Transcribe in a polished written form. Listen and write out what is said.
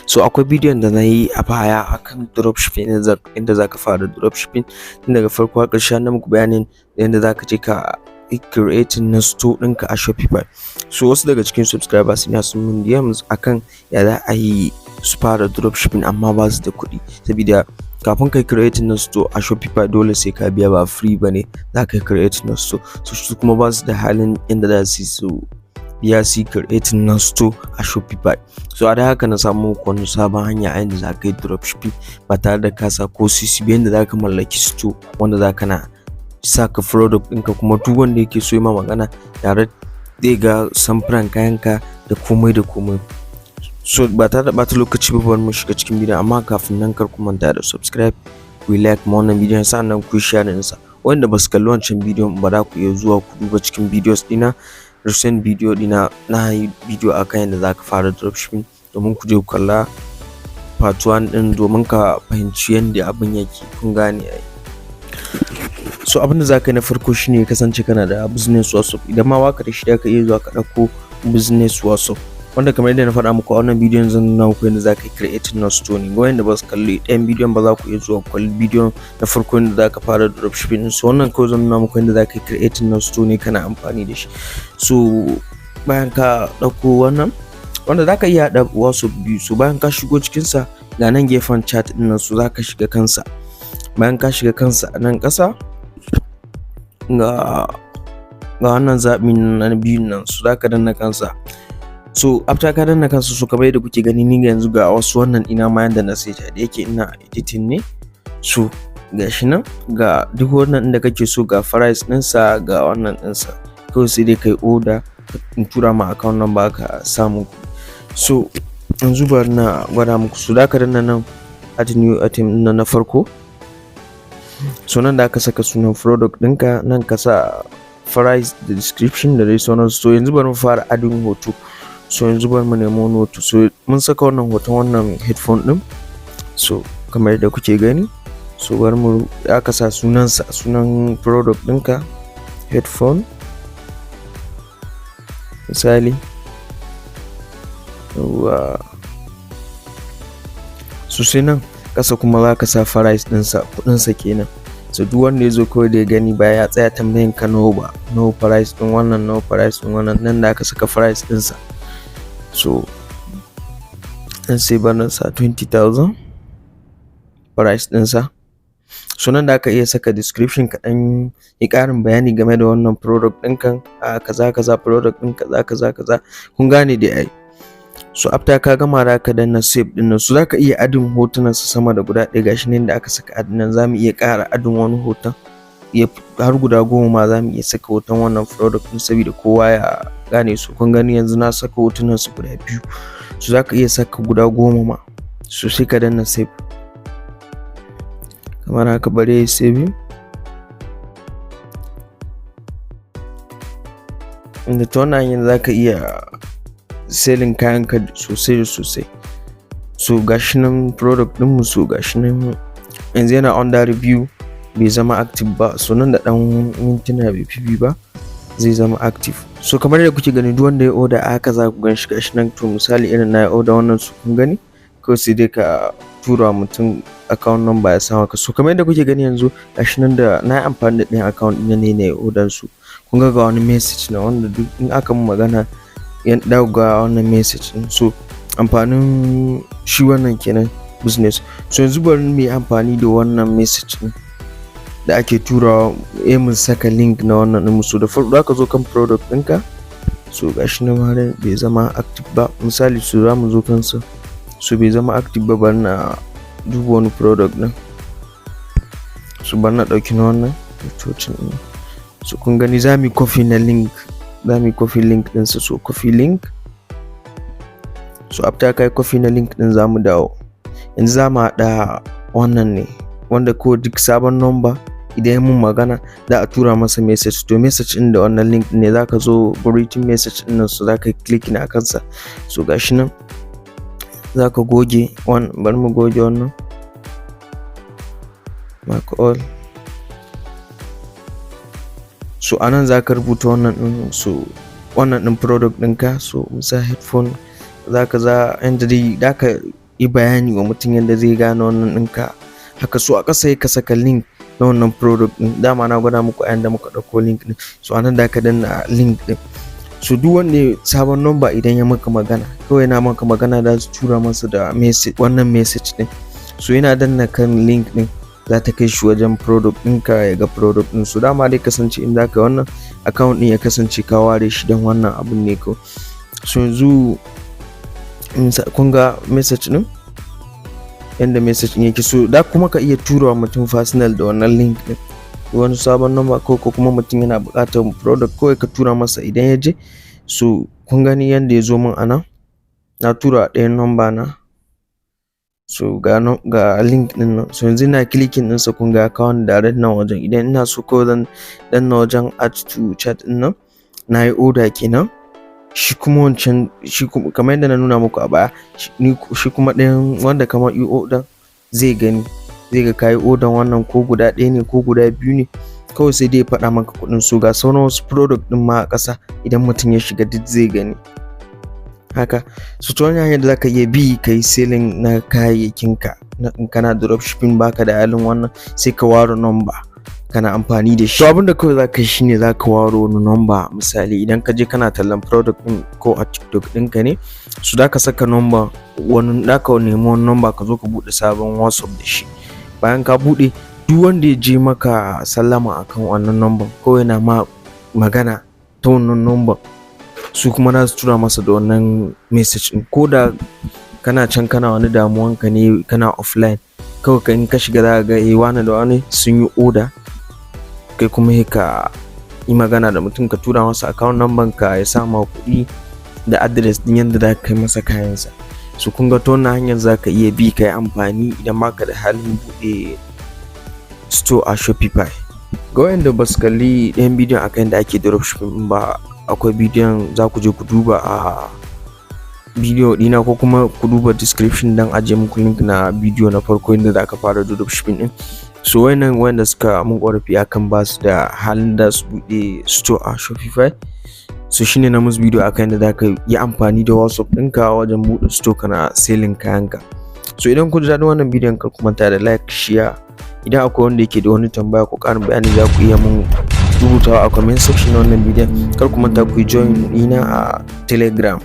So akwai bidiyon da na yi a baya akan dropshipping inda zaka fara dropshipping tun daga farko har ƙarshe na muku bayanin yadda zaka je ka creating na store ɗinka a Shopify. So wasu daga cikin subscribers ina sun mun DMs akan ya za a yi su fara dropshipping amma ba su da kuɗi, saboda kafin kai creating na store a Shopify dole sai ka biya, ba free bane za ka creating na store. So su kuma ba su da halin inda za su biya su creating na store a Shopify. So a da haka na samu wani sabon hanya a yanda za ka yi dropshipping ba tare da ka sa ko sisi ba, yanda za ka mallaki store wanda za ka na saka product ɗinka, kuma duk wanda yake so ya ma magana tare zai ga samfuran kayanka da komai da komai. So ba tare da ɓata lokaci ba bari mu shiga cikin bidiyon, amma kafin nan kar ku manta da subscribe, ku yi like ma wannan bidiyon, sannan ku yi share ɗinsa. Wanda ba su kalli wancan bidiyon ba za ku iya zuwa ku duba cikin videos ɗina, recent video ɗina na yi bidiyo akan yadda za ka fara dropshipping domin ku je ku kalla part 1 ɗin domin ka fahimci yadda abin yake, kun gane ai. So abin da za ka yi na farko shine kasance kana da business WhatsApp. Idan ma baka da shi ka iya zuwa ka ɗauko business WhatsApp, wanda kamar yadda na faɗa muku a wannan bidiyon zan nuna muku yadda za ka yi creating na store ne. Wanda ba su kalli ɗayan bidiyon ba za ku iya zuwa ku kalli bidiyon na farko yadda za ka fara dropshipping. So wannan kawai zan nuna muku yadda za ka yi creating na store ne kana amfani da shi. So bayan ka ɗauko wannan, wanda za ka iya haɗa WhatsApp biyu. So bayan ka shigo cikinsa ga nan gefen chat ɗin nan, so za ka shiga kansa. Bayan ka shiga kansa a nan ƙasa ga wannan zaɓin na biyun nan, so za ka danna kansa. So after ka danna kansa, so kamar yadda kuke gani ni yanzu ga wasu wannan ina ma yanda na saita da yake ina editing ne. So gashi nan ga duk wannan inda kake so, ga price ɗinsa ga wannan ɗinsa, kawai sai dai kai order in tura ma account number ka samu. So yanzu bari na gwada muku. So da ka danna nan add new item na farko. So nan da aka saka sunan product ɗinka, nan ka sa price da description da dai sauran. So yanzu bari mu fara adding hoto. So yanzu bari mu nemo wani hoto. So mun saka wannan hoton wannan headphone ɗin, so kamar yadda kuke gani. So bari mu aka sa sunansa, sunan product ɗinka headphone misali. So sai nan kasa kuma za ka sa price ɗinsa, kuɗinsa kenan. So duk wanda ya zo kawai da ya gani ba ya tsaya tambayin ka nawa ba, nawa price ɗin wannan, nawa price ɗin wannan, nan da aka saka price ɗinsa. So dan sai bana sa 20,000 price ɗinsa. So nan da aka iya saka description kaɗan, yi ƙarin bayani game da wannan product ɗinkan, a kaza kaza product ɗin kaza kaza kaza, kun gane dai ai. So after ka gama da ka danna save din nan, so zaka iya adin hotunan sa sama da guda ɗaya. Gashi ne da aka saka adin nan, zamu iya ƙara adin wani hoton har guda 10 ma zamu iya saka hoton wannan product din saboda kowa ya gane su. Kun gani yanzu na saka hotunan su guda 2, so zaka iya saka guda 10 ma. So sai ka danna save kamar haka, bare save. Inda ta wannan hanyar zaka iya selling kayanka sosai da sosai. So gashi nan product ɗinmu, so gashi nan yanzu yana under review, bai zama active ba. So nan da ɗan mintuna bai fi ba zai zama active. So kamar yadda kuke gani duk wanda ya order a haka za ku gan shi gashi nan. To misali irin na order wannan, su kun gani kawai sai dai ka tura mutum account number ya samu ka. So kamar yadda kuke gani yanzu gashi nan da na yi amfani da ɗayan account ɗin ne na order su. Kun ga wani message na wanda duk in aka mun magana yan dauga wannan message din. So amfanin shi wannan kenan business. So yanzu bari mu yi amfani da wannan message din da ake turawa, mun saka link na wannan din. So da farko zaka zo kan product ɗinka, so gashi nan ma bai zama active ba misali. So za mu zo kansa, so bai zama active ba. Bari na duba wani product din, so bari na ɗauki na wannan tutocin din. So kun gani za mu copy na link, za mu copy link ɗinsa. So copy link. So after kai copy na link ɗin za mu dawo. Yanzu za mu haɗa wannan ne wanda ko duk sabon number idan mun magana za a tura masa message. To message ɗin da wannan link ne za ka zo greeting message ɗin nan, so za ka click na kansa. So gashi nan za ka goge wannan, bari mu goge wannan mark all. So anan za ka rubuta wannan ɗin, so wannan ɗin product ɗinka. So musa headphone za ka za yanda dai da ka yi bayani wa mutum yadda zai gane wannan ɗinka haka. So a ƙasa ka saka link na wannan product ɗin, dama na gwada muku a yanda muka ɗauko link ɗin. So a nan da ka danna link ɗin. So duk wanda sabon number idan ya maka magana, kawai yana maka magana da su tura masa da message, wannan message ɗin. So yana danna kan link ɗin za ta kai shi wajen product ɗinka ya ga product ɗin. So dama dai kasance in zaka wannan account ɗin ya kasance ka ware shi don wannan abun ne ko. So yanzu kun ga message ɗin yanda message ɗin yake. So da kuma ka iya tura wa mutum personal da wannan link ɗin wani sabon number ko kuma mutum yana buƙatar product kawai ka tura masa idan ya je. So kun gani yanda ya zo min a nan, na tura ɗayan number na. So ga link ɗin nan. So yanzu ina clicking ɗinsa kun ga account direct nan wajen. Idan ina so kawai zan danna wajen add to chat ɗin nan, na yi order kenan. Shi kuma wancan kamar yadda na nuna muku a baya, shi kuma ɗayan wanda kamar yi order zai gani, zai ga kayi order wannan ko guda ɗaya ne ko guda biyu ne, kawai sai dai ya faɗa maka kuɗin. So ga sauran wasu product ɗin ma a ƙasa idan mutum ya shiga duk zai gani haka. So ta wani hanyar da zaka iya bi ka yi selling na kayayyakinka in kana dropshipping baka da halin wannan, sai ka ware number kana amfani da shi. To abinda kawai zaka yi shine zaka ware wani number. Misali idan ka je kana tallan product ɗin ko a TikTok ɗinka ne, so zaka saka number, zaka nemi wani number ka zo ka buɗe sabon WhatsApp da shi. Bayan ka buɗe, duk wanda ya je maka sallama akan wannan number kawai yana ma magana ta wannan number, su kuma za su tura masa da wannan message ɗin. Ko da kana can kana wani damuwanka ne kana offline, kawai in ka shiga za ka ga wani da wani sun yi order, kai kuma ka yi magana da mutum ka tura masa account number ka ya sa ma kuɗi da address ɗin yadda za ka kai masa kayansa. So kun ga ta wannan hanyar za ka iya bi ka yi amfani idan baka da halin buɗe store a Shopify. Ga wayanda ba su kalli ɗayan bidiyon akan yadda ake dropshipping ba, akwai bidiyon za ku je ku duba a bidiyo ɗina ko kuma ku duba description dan ajiye muku link na bidiyo na farko yadda za ka fara dropshipping ɗin. So wanda suka mun ƙorafi akan ba su da halin da su buɗe store a Shopify, so shine na musu bidiyo akan yadda za ka yi amfani da WhatsApp ɗinka wajen buɗe store kana selling kayanka. So idan kun ji daɗin wannan bidiyon kar ku manta da like, share. Idan akwai wanda yake da wani tambaya ko ƙarin bayani za ku iya mun rubutawa a comment section na wannan bidiyon. Kar ku manta ku yi join ɗina a Telegram.